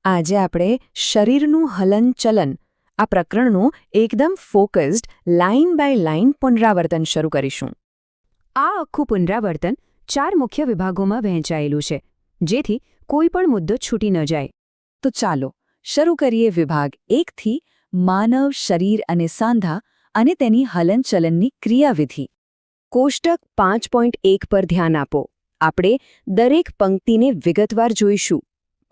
આજે આપણે શરીરનું હલનચલન આ પ્રકરણનું એકદમ ફોકસ્ડ લાઇન બાય લાઇન પુનરાવર્તન શરૂ કરીશું. આ આખું પુનરાવર્તન 4 મુખ્ય વિભાગોમાં વહેંચાયેલું છે, જેથી કોઈ પણ મુદ્દો છૂટી ન જાય. તો ચાલો શરૂ કરીએ વિભાગ 1થી માનવ શરીર અને સાંધા અને તેની હલનચલનની ક્રિયાવિધિ. કોષ્ટક 5.1 પર ધ્યાન આપો. આપણે દરેક પંક્તિને વિગતવાર જોઈશું.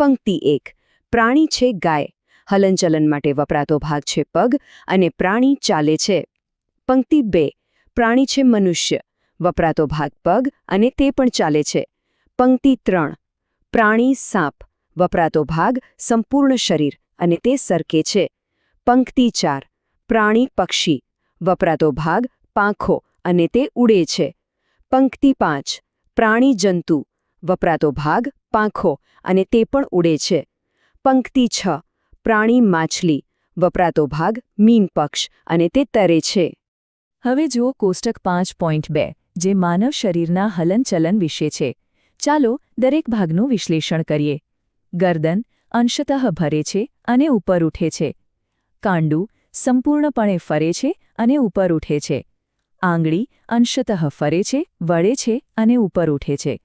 પંક્તિ 1. પ્રાણી છે ગાય. હલનચલન માટે વપરાતો ભાગ છે પગ અને પ્રાણી ચાલે છે. પંક્તિ 2. પ્રાણી છે મનુષ્ય. વપરાતો ભાગ પગ અને તે પણ ચાલે છે. પંક્તિ 3. પ્રાણી સાપ. વપરાતો ભાગ સંપૂર્ણ શરીર અને તે સરકે છે. પંક્તિ 4. પ્રાણી પક્ષી. વપરાતો ભાગ પાંખો અને તે ઉડે છે. પંક્તિ 5. પ્રાણી જંતુ. વપરાતો ભાગ પાંખો અને તે પણ ઉડે છે. પંક્તિ 6. પ્રાણી માછલી. વપરાતો ભાગ મીનપક્ષ અને તે તરે છે. હવે જુઓ કોષ્ટક 5.2 જે માનવ શરીરના હલનચલન વિશે છે. ચાલો દરેક ભાગનું વિશ્લેષણ કરીએ. ગરદન અંશતઃ ભરે છે અને ઉપર ઉઠે છે. કાંડું સંપૂર્ણપણે ફરે છે અને ઉપર ઉઠે છે. આંગળી અંશતઃ ફરે છે, વળે છે અને ઉપર ઉઠે છે.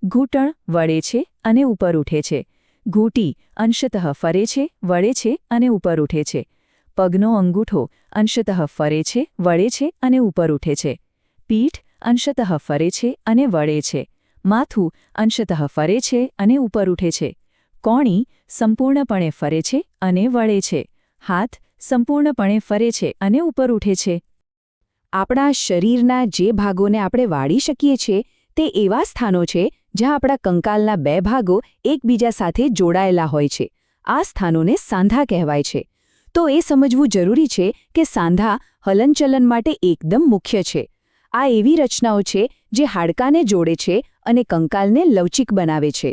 ઘૂંટણ વળે છે અને ઉપર ઉઠે છે. ઘૂંટી અંશતઃ ફરે છે, વળે છે અને ઉપર ઉઠે છે. પગનો અંગૂઠો અંશતઃ ફરે છે, વળે છે અને ઉપર ઉઠે છે. પીઠ અંશતઃ ફરે છે અને વળે છે. માથું અંશતઃ ફરે છે અને ઉપર ઉઠે છે. કોણી સંપૂર્ણપણે ફરે છે અને વળે છે. હાથ સંપૂર્ણપણે ફરે છે અને ઉપર ઉઠે છે. આપણા શરીરના જે ભાગોને આપણે વાળી શકીએ છીએ તે એવા સ્થાનો છે જ્યાં આપણા કંકાલના 2 ભાગો એકબીજા સાથે જોડાયેલા હોય છે. આ સ્થાનોને સાંધા કહેવાય છે. તો એ સમજવું જરૂરી છે કે સાંધા હલનચલન માટે એકદમ મુખ્ય છે. આ એવી રચનાઓ છે જે હાડકાને જોડે છે અને કંકાલને લવચીક બનાવે છે.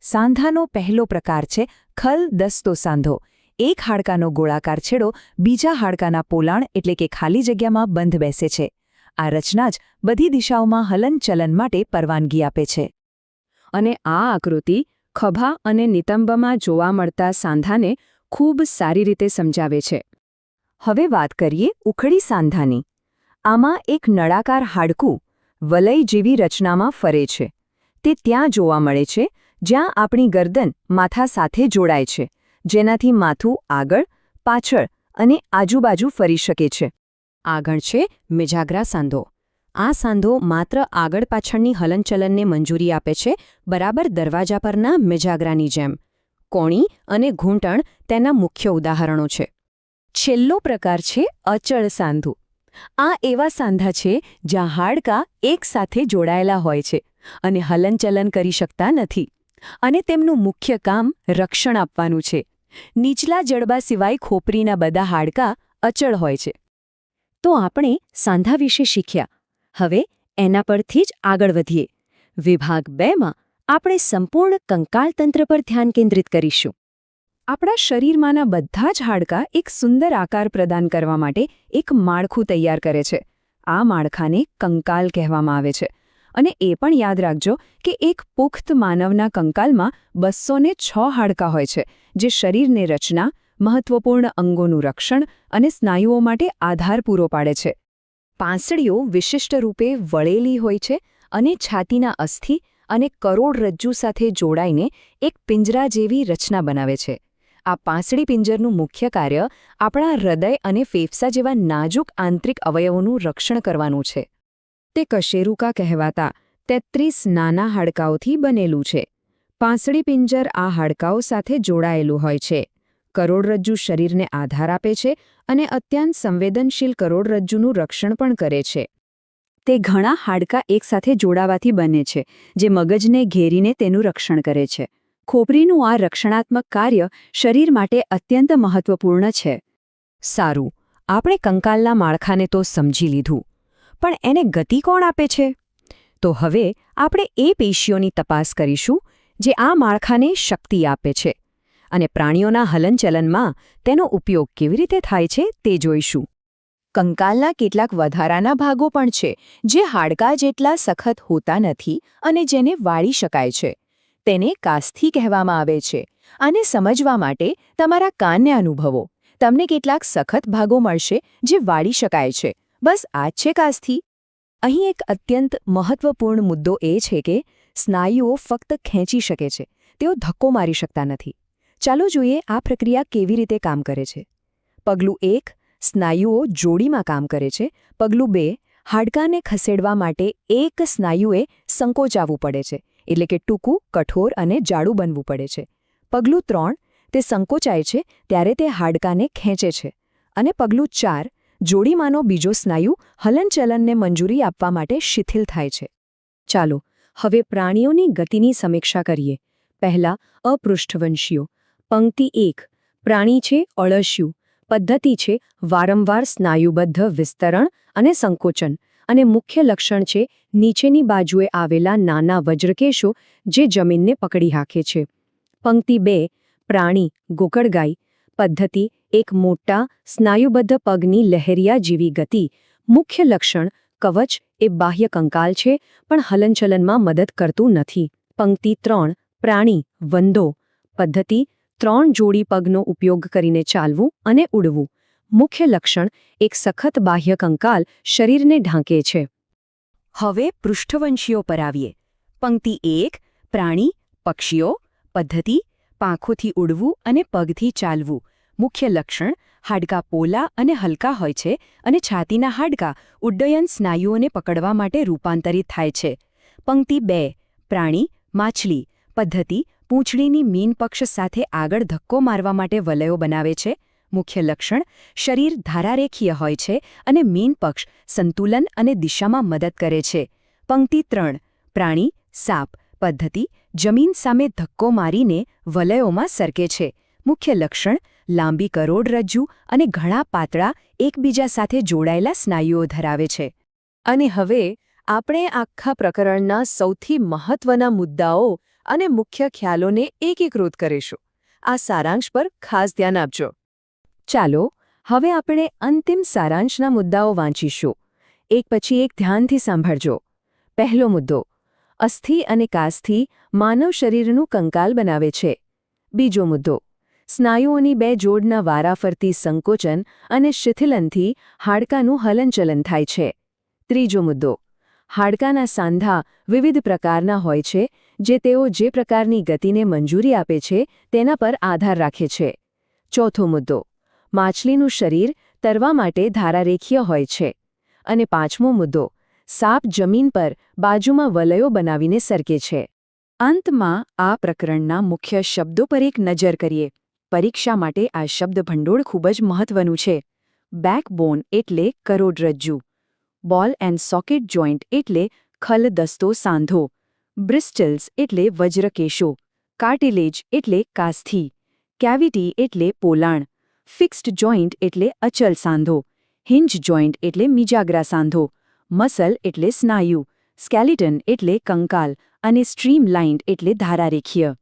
સાંધાનો પહેલો પ્રકાર છે ખલદસ્તો સાંધો. એક હાડકાનો ગોળાકાર છેડો બીજા હાડકાના પોલાણ એટલે કે ખાલી જગ્યામાં બંધ બેસે છે. આ રચના જ બધી દિશાઓમાં હલનચલન માટે પરવાનગી આપે છે. અને આ આકૃતિ ખભા અને નિતંબમાં જોવા મળતા સાંધાને ખૂબ સારી રીતે સમજાવે છે. હવે વાત કરીએ ઉખડી સાંધાની. આમાં એક નળાકાર હાડકું વલય જેવી રચનામાં ફરે છે. તે ત્યાં જોવા મળે છે જ્યાં આપણી ગરદન માથા સાથે જોડાય છે, જેનાથી માથું આગળ, પાછળ અને આજુબાજુ ફરી શકે છે. આગળ છે મેજાગ્રા સાંધો. આ સાંધો માત્ર આગળ પાછળની હલનચલનને મંજૂરી આપે છે, બરાબર દરવાજા પરના મેજાગ્રાની જેમ. કોણી અને ઘૂંટણ તેના મુખ્ય ઉદાહરણો છે. છેલ્લો પ્રકાર છે અચળ સાંધો. આ એવા સાંધા છે જ્યાં હાડકાં એકસાથે જોડાયેલા હોય છે અને હલનચલન કરી શકતા નથી. અને તેમનું મુખ્ય કામ રક્ષણ આપવાનું છે. નીચલા જડબા સિવાય ખોપરીના બધા હાડકાં અચળ હોય છે. તો આપણે સાંધા વિશે શીખ્યા. હવે એના પરથી જ આગળ વધીએ. વિભાગ 2માં આપણે સંપૂર્ણ કંકાલતંત્ર પર ધ્યાન કેન્દ્રિત કરીશું. આપણા શરીરમાંના બધા જ હાડકાં એક સુંદર આકાર પ્રદાન કરવા માટે એક માળખું તૈયાર કરે છે. આ માળખાને કંકાલ કહેવામાં આવે છે. અને એ પણ યાદ રાખજો કે એક પુખ્ત માનવના કંકાલમાં 206 હાડકાં હોય છે, જે શરીરની રચના, મહત્વપૂર્ણ અંગોનું રક્ષણ અને સ્નાયુઓ માટે આધાર પૂરો પાડે છે. પાંસળીઓ વિશિષ્ટ રૂપે વળેલી હોય છે અને છાતીના અસ્થિ અને કરોડરજ્જુ સાથે જોડાઈને એક પિંજરા જેવી રચના બનાવે છે. આ પાંસળી પિંજરનું મુખ્ય કાર્ય આપણા હૃદય અને ફેફસા જેવા નાજુક આંતરિક અવયવોનું રક્ષણ કરવાનું છે. તે કશેરુકા કહેવાતા 33 નાના હાડકાઓથી બનેલું છે. પાંસળી પિંજર આ હાડકાઓ સાથે જોડાયેલું હોય છે. કરોડરજ્જુ શરીરને આધાર આપે છે અને અત્યંત સંવેદનશીલ કરોડરજ્જુનું રક્ષણ પણ કરે છે. તે ઘણા હાડકાં એકસાથે જોડાવાથી બને છે, જે મગજને ઘેરીને તેનું રક્ષણ કરે છે. ખોપરીનું આ રક્ષણાત્મક કાર્ય શરીર માટે અત્યંત મહત્વપૂર્ણ છે. સારું, આપણે કંકાલના માળખાને તો સમજી લીધું, પણ એને ગતિ કોણ આપે છે? તો હવે આપણે એ પેશીઓની તપાસ કરીશું જે આ માળખાને શક્તિ આપે છે. અને પ્રાણીઓના હલનચલનમાં તેનો ઉપયોગ કેવી રીતે થાય છે તે જોઈશું. કંકાલના કેટલાક વધારાના ભાગો પણ છે જે હાડકાં જેટલા સખત હોતા નથી અને જેને વાળી શકાય છે. તેને કાસ્થિ કહેવામાં આવે છે, આને સમજવા માટે તમારા કાનને અનુભવો. તમને કેટલાક સખત ભાગો મળશે જે વાળી શકાય છે. બસ આ જ છે કાસ્થિ. અહીં એક અત્યંત મહત્વપૂર્ણ મુદ્દો એ છે કે સ્નાયુઓ ફક્ત ખેંચી શકે છે, તેઓ ધક્કો મારી શકતા નથી. ચાલો જોઈએ આ પ્રક્રિયા કેવી રીતે કામ કરે છે. પગલું 1, સ્નાયુઓ જોડીમાં કામ કરે છે. પગલું 2, હાડકાને ખસેડવા માટે એક સ્નાયુએ સંકોચાવવું પડે છે, એટલે કે ટૂંકું, કઠોર અને જાડું બનવું પડે છે. પગલું 3, તે સંકોચાય છે ત્યારે તે હાડકાને ખેંચે છે. અને પગલું 4, જોડીમાંનો બીજો સ્નાયુ હલનચલનને મંજૂરી આપવા માટે શિથિલ થાય છે. ચાલો હવે પ્રાણીઓની ગતિની સમીક્ષા કરીએ. પહેલા અપૃષ્ઠવંશીઓ. પંક્તિ 1, પ્રાણી છે અળસિયું. પદ્ધતિ છે વારંવાર સ્નાયુબદ્ધ વિસ્તરણ અને સંકોચન. અને મુખ્ય લક્ષણ છે નીચેની બાજુએ આવેલા નાના વજ્રકેશો જે જમીનને પકડી રાખે છે. પંક્તિ 2, પ્રાણી ગોકળગાય. પદ્ધતિ એક મોટા સ્નાયુબદ્ધ પગની લહેરિયા જેવી ગતિ. મુખ્ય લક્ષણ કવચ એ બાહ્ય કંકાલ છે પણ હલનચલનમાં મદદ કરતું નથી. પંક્તિ 3, પ્રાણી વંદો. પદ્ધતિ 3 જોડી પગનો ઉપયોગ કરીને ચાલવું અને ઉડવું. મુખ્ય લક્ષણ એક સખત બાહ્ય કંકાલ શરીરને ઢાંકે છે. હવે પૃષ્ઠવંશીઓ પર આવીએ. પંક્તિ 1, પ્રાણી પક્ષીઓ. પદ્ધતિ પાંખોથી ઉડવું અને પગથી ચાલવું. મુખ્ય લક્ષણ હાડકાં પોલા અને હલકા હોય છે અને છાતીના હાડકાં ઉડ્ડયન સ્નાયુઓને પકડવા માટે રૂપાંતરિત થાય છે. પંક્તિ 2, પ્રાણી માછલી. પદ્ધતિ પૂંછડીની મીન પક્ષ સાથે આગળ ધક્કો મારવા માટે વલયો બનાવે છે. મુખ્ય લક્ષણ શરીર ધારારેખીય હોય છે અને મીન પક્ષ સંતુલન અને દિશામાં મદદ કરે છે. પંક્તિ 3, પ્રાણી સાપ. પદ્ધતિ જમીન સામે ધક્કો મારીને વલયોમાં સરકે છે. મુખ્ય લક્ષણ લાંબી કરોડરજ્જુ અને ઘણા પાતળા એકબીજા સાથે જોડાયેલા સ્નાયુઓ ધરાવે છે. અને હવે આપણે આખા પ્રકરણના સૌથી મહત્વના મુદ્દાઓ અને મુખ્ય ખ્યાલોને એકીકૃત કરીશું. આ સારાંશ પર ખાસ ધ્યાન આપજો. ચાલો હવે આપણે અંતિમ સારાંશના મુદ્દાઓ વાંચીશું. એક પછી એક ધ્યાનથી સાંભળજો. પહેલો મુદ્દો, અસ્થિ અને કાસ્થિ માનવ શરીરનું કંકાલ બનાવે છે. બીજો મુદ્દો, સ્નાયુઓની બે જોડના વારાફરતી સંકોચન અને શિથિલનથી હાડકાનું હલનચલન થાય છે. ત્રીજો મુદ્દો, હાડકાના સાંધા વિવિધ પ્રકારના હોય છે જે તેઓ જે પ્રકારની ગતિને મંજૂરી આપે છે તેના પર આધાર રાખે છે. ચોથો મુદ્દો, માછલીનું શરીર તરવા માટે ધારારેખીય હોય છે. અને પાંચમો મુદ્દો, સાપ જમીન પર બાજુમાં વલયો બનાવીને સરકે છે. અંતમાં આ પ્રકરણના મુખ્ય શબ્દો પર એક નજર કરીએ. પરીક્ષા માટે આ શબ્દભંડોળ ખૂબ જ મહત્વનું છે. બેકબોન એટલે કરોડરજ્જુ. બોલ એન્ડ સોકેટ જોઇન્ટ એટલે ખલદસ્તો સાંધો. બ્રિસ્ટલ્સ એટલે વજ્રકેશો. કાર્ટિલેજ એટલે કાસ્થિ. કેવિટી એટલે પોલાણ. ફિક્સ્ડ જોઇન્ટ એટલે અચલ સાંધો. હિન્જ જોઇન્ટ એટલે મિજાગ્રા સાંધો. મસલ એટલે સ્નાયુ. સ્કેલિટન એટલે કંકાલ અને સ્ટ્રીમલાઇન્ડ એટલે ધારારેખીય.